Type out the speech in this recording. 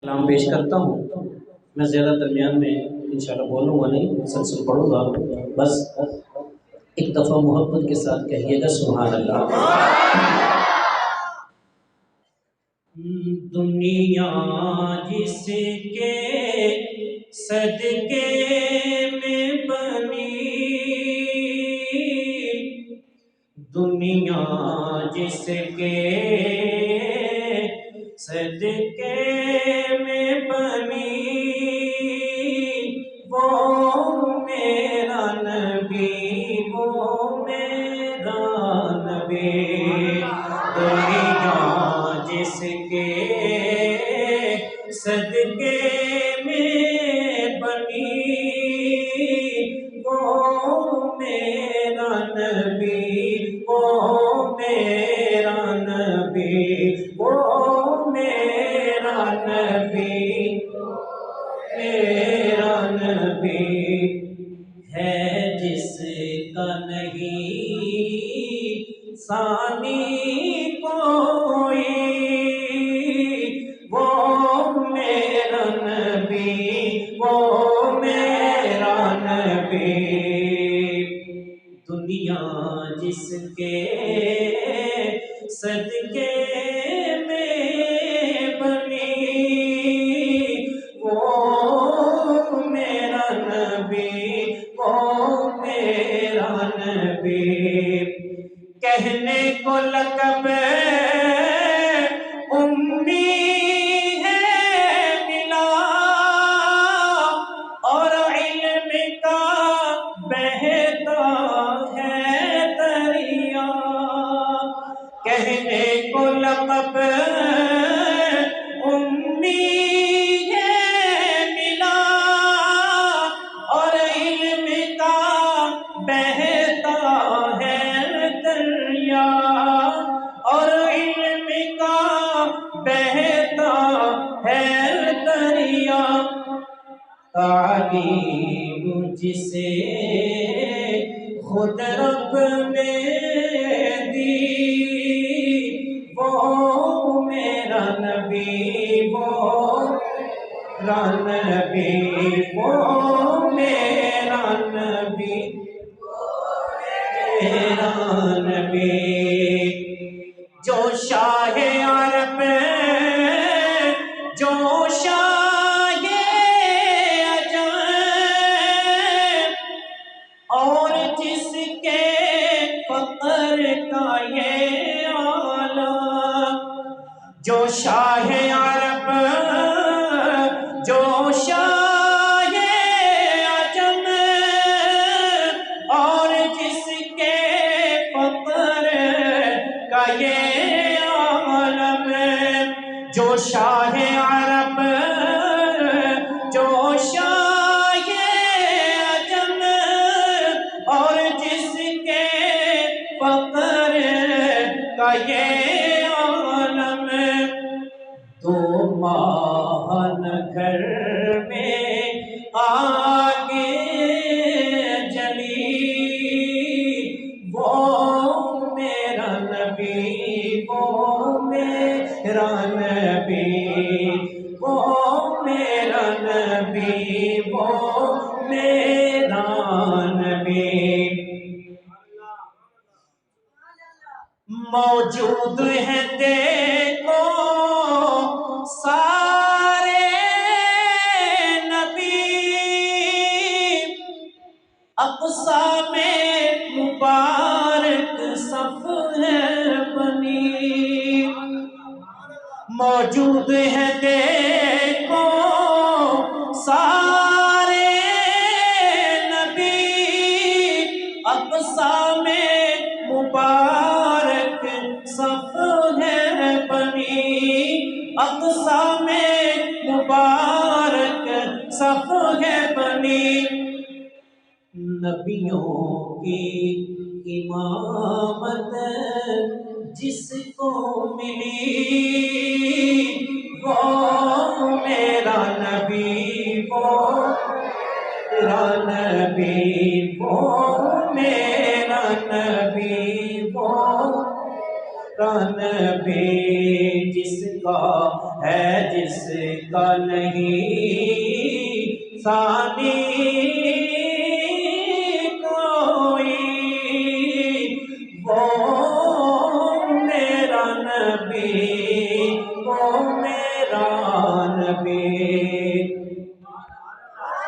کلام پیش کرتا ہوں. میں زیادہ درمیان میں انشاءاللہ بولوں گا نہیں، مسلسل پڑھوں گا. بس ایک دفعہ محبت کے ساتھ کہیے گا سبحان اللہ. دنیا جس کے صدقے میں بنی، دنیا جس کے صدقے میں بنی، وہ میرا نبی، وہ میرا نبی. دنیا جس کے صدقے میں بنی، وہ میرا نبی، وہ میرا نبی، وہ میرا نبی، میرا نبی ہے جس کا نہیں ثانی کوئی، وہ میرا نبی، وہ میرا نبی. دنیا جس کے صدقے میں بنی، وہ میرا نبی، وہ میرا نبی. کہنے کو لقب امی ہے ملا، اور علم کا بہتا ہے دریا. کہنے کو لقب امی ہے ملا، اور علم کا بہتا ہے دریا، اور علم کا بہتا ہے دریا. تعلیم جسے خود رب نے دی، وہ میرا نبی، وہ میرا نبی، وہ میرا نبی، میرا نبی. جو شاہ عرب، جو شاہ عجم، اور جس کے فقر کا یہ عالم. جو شاہ عرب، جو شاہ عجم، اور جس کے فقر کا یہ عالم. جو شاہ عرب، جو شاہ عجم، اور جس کے فقر کا یہ عالم. تو ماہ نہ گھر میں آگے جلی، وہ میرا نبی، وہ میرا نبی، وہ میرا نبی، وہ میرا نبی. موجود ہے دیکھو سارے نبی، اقصیٰ میں مبارک صف ہے بنی. موجود ہے دیکھو سارے نبی، اقصیٰ میں مبارک صف ہے بنی، اقصیٰ میں مبارک صف ہے بنی. نبیوں کی امامت جس کو ملی، وہ میرا نبی، وہ میرا نبی، وہ میرا نبی، وہ نبی. جس کا ہے جس کا نہیں ثانی کوئی، وہ میرا نبی، وہ میرا نبی۔